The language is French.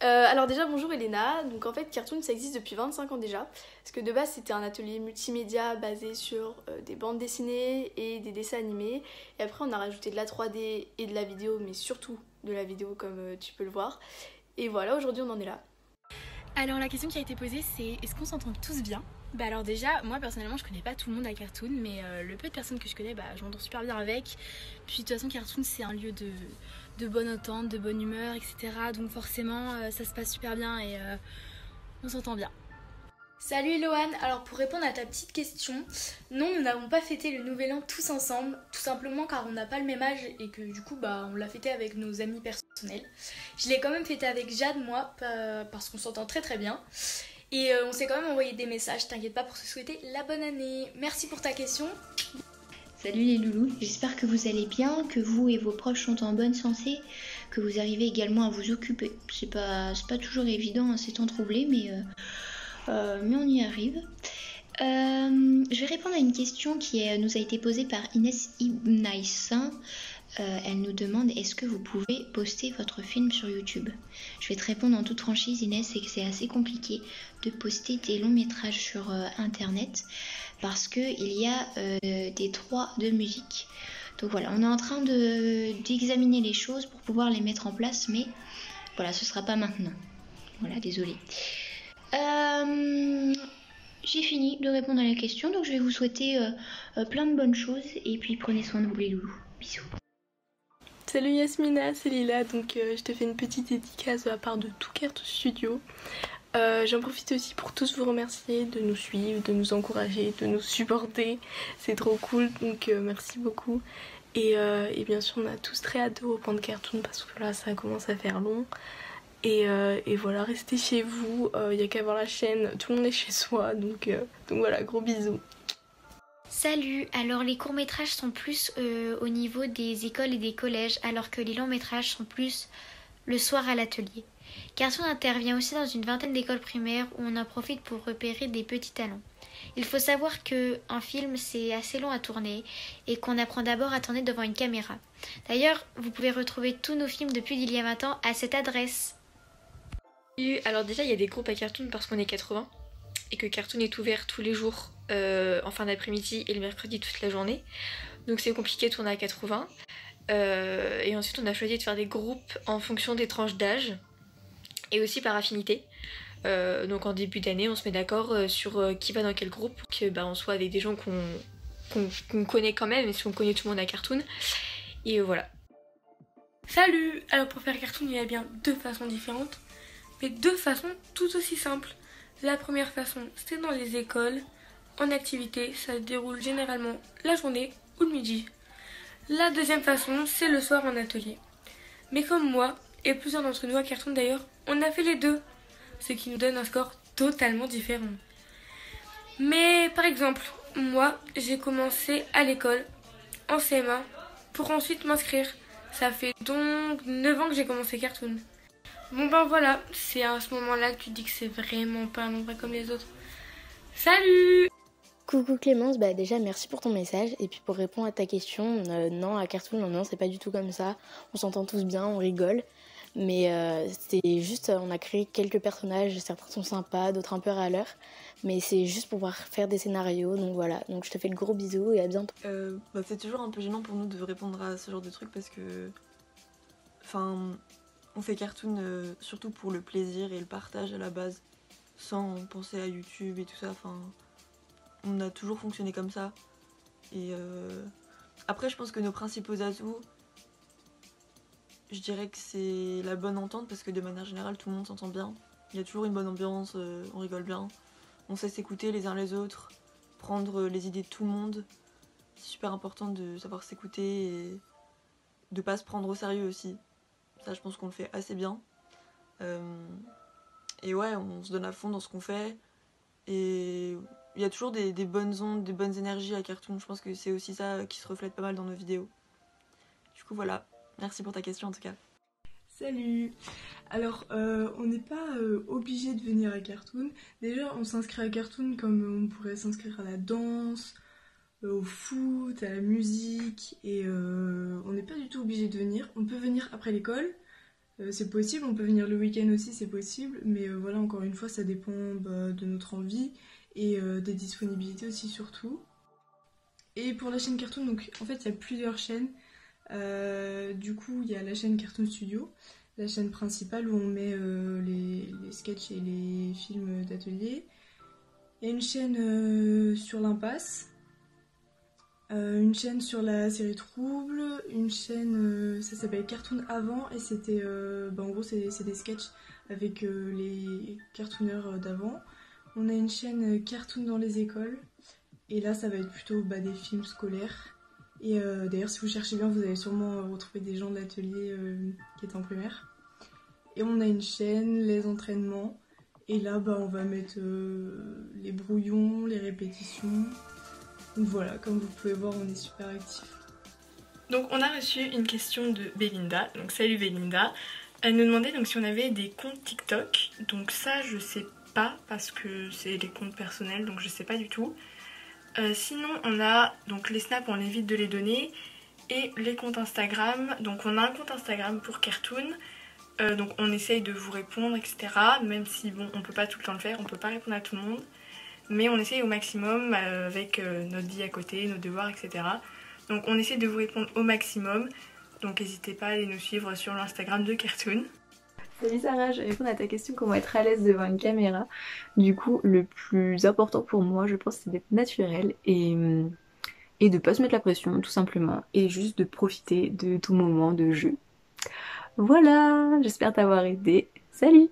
Alors déjà bonjour Elena, donc en fait Cartoon ça existe depuis 25 ans déjà, parce que de base c'était un atelier multimédia basé sur des bandes dessinées et des dessins animés, et après on a rajouté de la 3D et de la vidéo, mais surtout de la vidéo comme tu peux le voir, et voilà aujourd'hui on en est là. Alors la question qui a été posée c'est est-ce qu'on s'entend tous bien? Bah alors déjà moi personnellement je connais pas tout le monde à Cartoon, mais le peu de personnes que je connais je m'entends super bien avec. Puis de toute façon Cartoon c'est un lieu de bonne entente, de bonne humeur, etc. Donc forcément ça se passe super bien et on s'entend bien. Salut Eloane, alors pour répondre à ta petite question, non nous n'avons pas fêté le nouvel an tous ensemble, tout simplement car on n'a pas le même âge et que du coup on l'a fêté avec nos amis personnels. Je l'ai quand même fêté avec Jade moi, parce qu'on s'entend très très bien. Et on s'est quand même envoyé des messages, t'inquiète pas pour se souhaiter la bonne année. Merci pour ta question. Salut les loulous, j'espère que vous allez bien, que vous et vos proches sont en bonne santé, que vous arrivez également à vous occuper. C'est pas toujours évident en ces temps troublés, mais on y arrive. Je vais répondre à une question qui nous a été posée par Inès Ibnaïsin. Elle nous demande est-ce que vous pouvez poster votre film sur YouTube? Je vais te répondre en toute franchise Inès, c'est que c'est assez compliqué de poster des longs métrages sur internet parce qu'il y a des droits de musique. Donc voilà, on est en train d'examiner les choses pour pouvoir les mettre en place, mais voilà, ce sera pas maintenant. Voilà, désolée. J'ai fini de répondre à la question, donc je vais vous souhaiter plein de bonnes choses et puis prenez soin de vous les loulous. Bisous. Salut Yasmina, c'est Lila, donc je te fais une petite dédicace de la part de tout Cartoon Studio. J'en profite aussi pour tous vous remercier de nous suivre, de nous encourager, de nous supporter, c'est trop cool, donc merci beaucoup. Et bien sûr on a tous très hâte de reprendre Cartoon parce que là ça commence à faire long. Et voilà, restez chez vous, il n'y a qu'à voir la chaîne, tout le monde est chez soi, donc voilà, gros bisous. Salut, alors les courts-métrages sont plus au niveau des écoles et des collèges, alors que les longs-métrages sont plus le soir à l'atelier. Cartoon intervient aussi dans une vingtaine d'écoles primaires où on en profite pour repérer des petits talents. Il faut savoir qu'un film c'est assez long à tourner et qu'on apprend d'abord à tourner devant une caméra. D'ailleurs, vous pouvez retrouver tous nos films depuis il y a 20 ans à cette adresse. Alors déjà il y a des groupes à Cartoon parce qu'on est 80 et que Cartoon est ouvert tous les jours en fin d'après-midi et le mercredi toute la journée. Donc c'est compliqué de tourner à 80. Et ensuite on a choisi de faire des groupes en fonction des tranches d'âge et aussi par affinité. Donc en début d'année on se met d'accord sur qui va dans quel groupe pour que on soit avec des gens qu'on connaît quand même, et si on connaît tout le monde à Cartoon. Et voilà. Salut, alors pour faire Cartoon il y a bien deux façons différentes, mais deux façons tout aussi simples. La première façon c'est dans les écoles, en activité, ça se déroule généralement la journée ou le midi. La deuxième façon c'est le soir en atelier. Mais comme moi, et plusieurs d'entre nous à Cartoon d'ailleurs, on a fait les deux, ce qui nous donne un score totalement différent. Mais par exemple, moi j'ai commencé à l'école, en CM1, pour ensuite m'inscrire. Ça fait donc 9 ans que j'ai commencé Cartoon. Bon voilà, c'est à ce moment-là que tu te dis que c'est vraiment pas un endroit comme les autres. Salut! Coucou Clémence, déjà merci pour ton message. Et puis pour répondre à ta question, non à Cartoon, non c'est pas du tout comme ça. On s'entend tous bien, on rigole. Mais c'est juste, on a créé quelques personnages, certains sont sympas, d'autres un peu râleurs. Mais c'est juste pour pouvoir faire des scénarios, donc voilà. Donc je te fais le gros bisou et à bientôt. C'est toujours un peu gênant pour nous de répondre à ce genre de trucs parce que... Enfin, on fait Cartoon surtout pour le plaisir et le partage à la base, sans penser à YouTube et tout ça. Enfin, on a toujours fonctionné comme ça. Et après, je pense que nos principaux atouts, je dirais que c'est la bonne entente parce que de manière générale, tout le monde s'entend bien. Il y a toujours une bonne ambiance, on rigole bien. On sait s'écouter les uns les autres, prendre les idées de tout le monde. C'est super important de savoir s'écouter et de pas se prendre au sérieux aussi. Ça, je pense qu'on le fait assez bien. Et ouais, on se donne à fond dans ce qu'on fait. Et il y a toujours des bonnes ondes, des bonnes énergies à Cartoon. Je pense que c'est aussi ça qui se reflète pas mal dans nos vidéos. Du coup, voilà. Merci pour ta question en tout cas. Salut! Alors, on n'est pas obligé de venir à Cartoon. Déjà, on s'inscrit à Cartoon comme on pourrait s'inscrire à la danse, au foot, à la musique. Et on n'est pas du tout obligé de venir. On peut venir après l'école. c'est possible, on peut venir le week-end aussi, c'est possible, mais voilà, encore une fois, ça dépend de notre envie et des disponibilités aussi surtout. Et pour la chaîne Cartoon, donc en fait il y a plusieurs chaînes. Du coup il y a la chaîne Cartoon Studio, la chaîne principale où on met les sketchs et les films d'atelier. Il y a une chaîne sur l'impasse, une chaîne sur la série Trouble, une chaîne ça s'appelle Cartoon Avant et c'était en gros c'est des sketchs avec les cartooneurs d'avant. On a une chaîne Cartoon dans les écoles. Et là, ça va être plutôt des films scolaires. Et d'ailleurs, si vous cherchez bien, vous allez sûrement retrouver des gens de l'atelier qui est en primaire. Et on a une chaîne, les entraînements. Et là, on va mettre les brouillons, les répétitions. Donc voilà, comme vous pouvez voir, on est super actifs. Donc on a reçu une question de Belinda. Donc salut Belinda. Elle nous demandait donc si on avait des comptes TikTok. Donc ça, je sais pas parce que c'est des comptes personnels, donc je sais pas du tout. Sinon on a donc les snaps, on évite de les donner, et les comptes Instagram. Donc on a un compte Instagram pour Cartoon, donc on essaye de vous répondre, etc. Même si on peut pas tout le temps le faire, on peut pas répondre à tout le monde, mais on essaye au maximum avec notre vie à côté, nos devoirs, etc. Donc on essaie de vous répondre au maximum, donc n'hésitez pas à aller nous suivre sur l'Instagram de Cartoon. Salut Sarah, je réponds à ta question comment être à l'aise devant une caméra. Du coup, le plus important pour moi, je pense, c'est d'être naturel et de pas se mettre la pression, tout simplement. Et juste de profiter de tout moment de jeu. Voilà, j'espère t'avoir aidé. Salut!